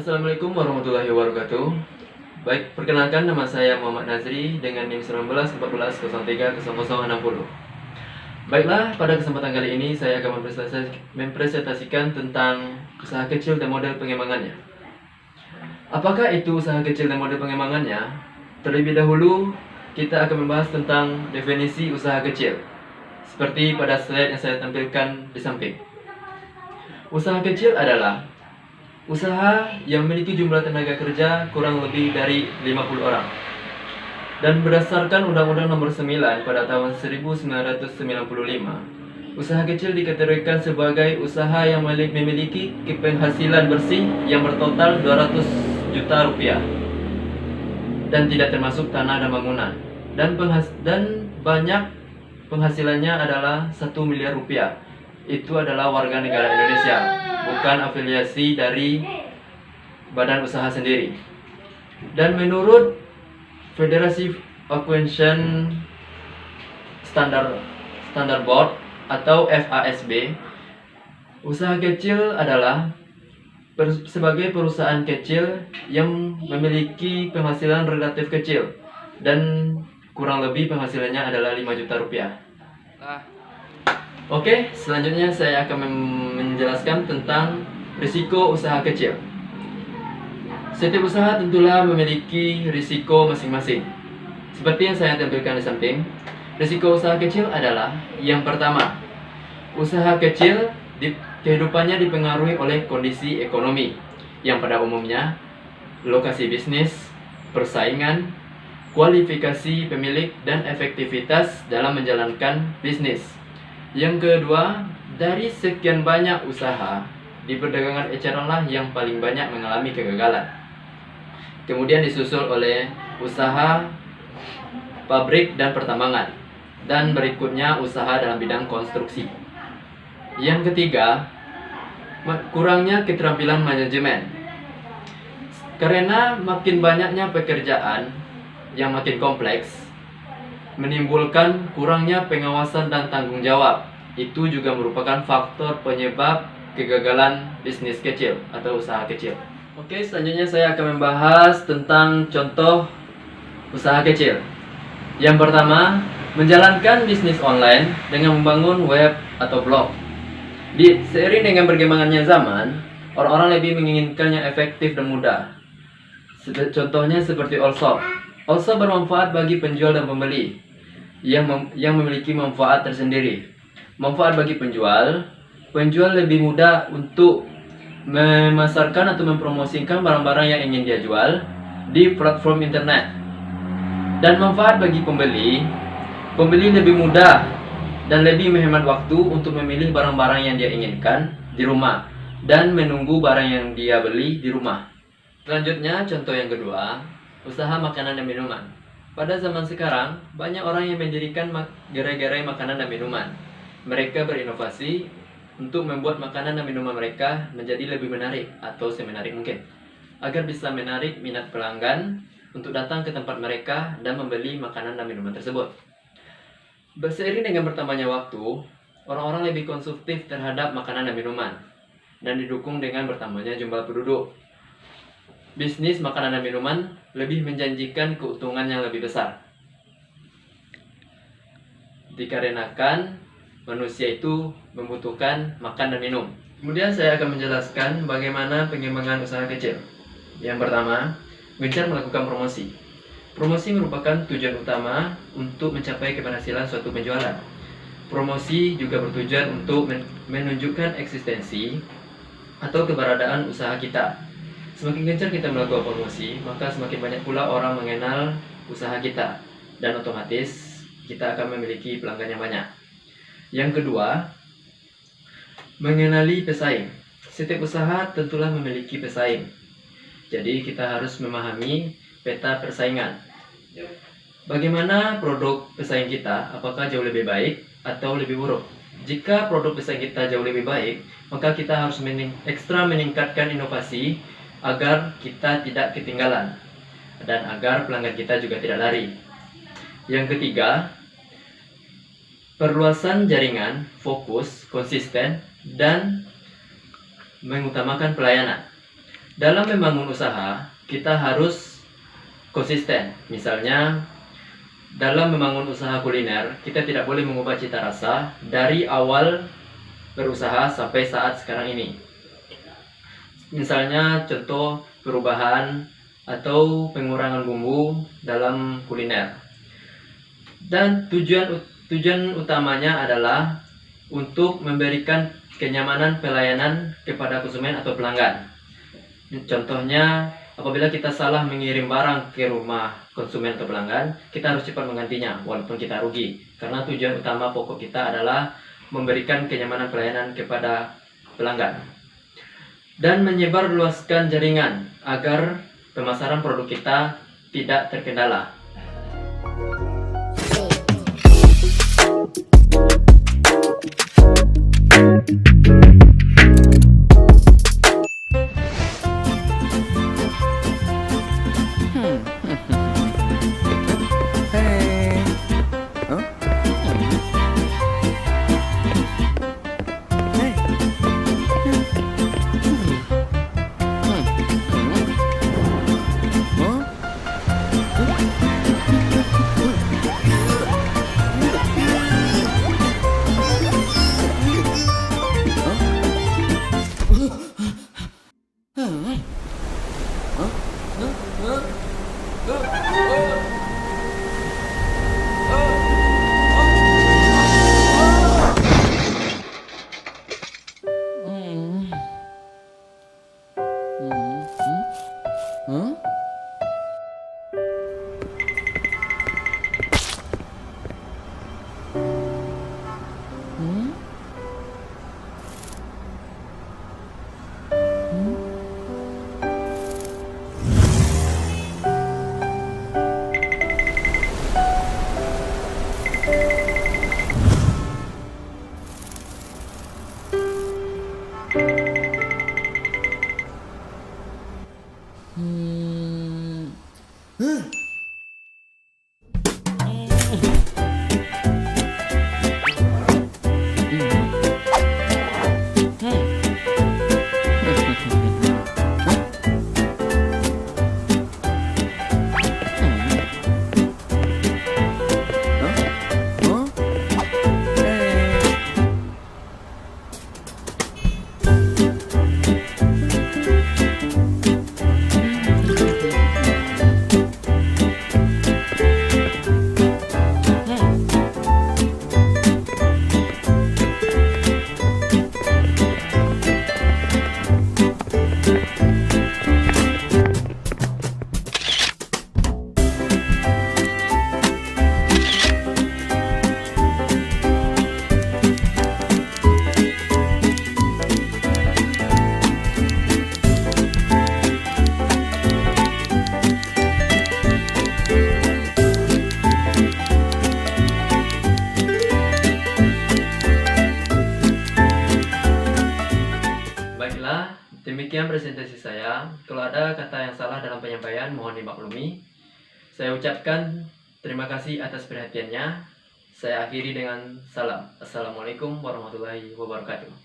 Assalamualaikum warahmatullahi wabarakatuh. Baik, perkenalkan nama saya Muhammad Nazri dengan NIM 1914030060. Baiklah, pada kesempatan kali ini saya akan mempresentasikan tentang usaha kecil dan model pengembangannya. Apakah itu usaha kecil dan model pengembangannya? Terlebih dahulu, kita akan membahas tentang definisi usaha kecil, seperti pada slide yang saya tampilkan di samping. Usaha kecil adalah usaha yang memiliki jumlah tenaga kerja kurang lebih dari 50 orang. Dan berdasarkan Undang-Undang Nomor 9 pada tahun 1995, usaha kecil dikategorikan sebagai usaha yang memiliki penghasilan bersih yang bertotal 200 juta rupiah dan tidak termasuk tanah dan bangunan. Dan banyak penghasilannya adalah 1 miliar rupiah. Itu adalah warga negara Indonesia, bukan afiliasi dari badan usaha sendiri. Dan menurut Federasi Acquisition Standard Board atau FASB, usaha kecil adalah sebagai perusahaan kecil yang memiliki penghasilan relatif kecil dan kurang lebih penghasilannya adalah 5 juta rupiah. Oke, selanjutnya saya akan menjelaskan tentang risiko usaha kecil. Setiap usaha tentulah memiliki risiko masing-masing. Seperti yang saya tampilkan di samping, risiko usaha kecil adalah yang pertama, usaha kecil kehidupannya dipengaruhi oleh kondisi ekonomi, yang pada umumnya lokasi bisnis, persaingan, kualifikasi pemilik, dan efektivitas dalam menjalankan bisnis. Yang kedua, dari sekian banyak usaha, di perdagangan eceranlah yang paling banyak mengalami kegagalan. Kemudian disusul oleh usaha pabrik dan pertambangan. Dan berikutnya usaha dalam bidang konstruksi. Yang ketiga, kurangnya keterampilan manajemen. Karena makin banyaknya pekerjaan yang makin kompleks, menimbulkan kurangnya pengawasan dan tanggung jawab. Itu juga merupakan faktor penyebab kegagalan bisnis kecil atau usaha kecil. Oke, selanjutnya saya akan membahas tentang contoh usaha kecil. Yang pertama, menjalankan bisnis online dengan membangun web atau blog. Seiring dengan berkembangnya zaman, orang-orang lebih menginginkan yang efektif dan mudah. Contohnya seperti Allshop. Allshop bermanfaat bagi penjual dan pembeli yang memiliki manfaat tersendiri. Manfaat bagi penjual lebih mudah untuk memasarkan atau mempromosikan barang-barang yang ingin dia jual di platform internet. Dan manfaat bagi pembeli lebih mudah dan lebih menghemat waktu untuk memilih barang-barang yang dia inginkan di rumah dan menunggu barang yang dia beli di rumah. Selanjutnya, contoh yang kedua, usaha makanan dan minuman. Pada zaman sekarang, banyak orang yang mendirikan gerai-gerai makanan dan minuman. Mereka berinovasi untuk membuat makanan dan minuman mereka menjadi lebih menarik atau semenarik mungkin, agar bisa menarik minat pelanggan untuk datang ke tempat mereka dan membeli makanan dan minuman tersebut. Seiring dengan bertambahnya waktu, orang-orang lebih konsumtif terhadap makanan dan minuman, dan didukung dengan bertambahnya jumlah penduduk. Bisnis makanan dan minuman lebih menjanjikan keuntungan yang lebih besar, dikarenakan manusia itu membutuhkan makan dan minum. Kemudian saya akan menjelaskan bagaimana pengembangan usaha kecil. Yang pertama, gencar melakukan promosi. Promosi merupakan tujuan utama untuk mencapai keberhasilan suatu penjualan. Promosi juga bertujuan untuk menunjukkan eksistensi atau keberadaan usaha kita. Semakin gencar kita melakukan promosi, maka semakin banyak pula orang mengenal usaha kita, dan otomatis kita akan memiliki pelanggan yang banyak. Yang kedua, mengenali pesaing. Setiap usaha tentulah memiliki pesaing. Jadi kita harus memahami peta persaingan. Bagaimana produk pesaing kita, apakah jauh lebih baik atau lebih buruk? Jika produk pesaing kita jauh lebih baik, maka kita harus ekstra meningkatkan inovasi agar kita tidak ketinggalan dan agar pelanggan kita juga tidak lari. Yang ketiga, perluasan jaringan, fokus, konsisten, dan mengutamakan pelayanan. Dalam membangun usaha, kita harus konsisten. Misalnya, dalam membangun usaha kuliner, kita tidak boleh mengubah cita rasa dari awal berusaha sampai saat sekarang ini. Misalnya, contoh perubahan atau pengurangan bumbu dalam kuliner. Dan tujuan utamanya adalah untuk memberikan kenyamanan pelayanan kepada konsumen atau pelanggan. Contohnya, apabila kita salah mengirim barang ke rumah konsumen atau pelanggan, kita harus cepat menggantinya walaupun kita rugi. Karena tujuan utama pokok kita adalah memberikan kenyamanan pelayanan kepada pelanggan. Dan menyebarluaskan jaringan agar pemasaran produk kita tidak terkendala. Baiklah, demikian presentasi saya. Kalau ada kata yang salah dalam penyampaian, mohon dimaklumi. Saya ucapkan terima kasih atas perhatiannya. Saya akhiri dengan salam. Assalamualaikum warahmatullahi wabarakatuh.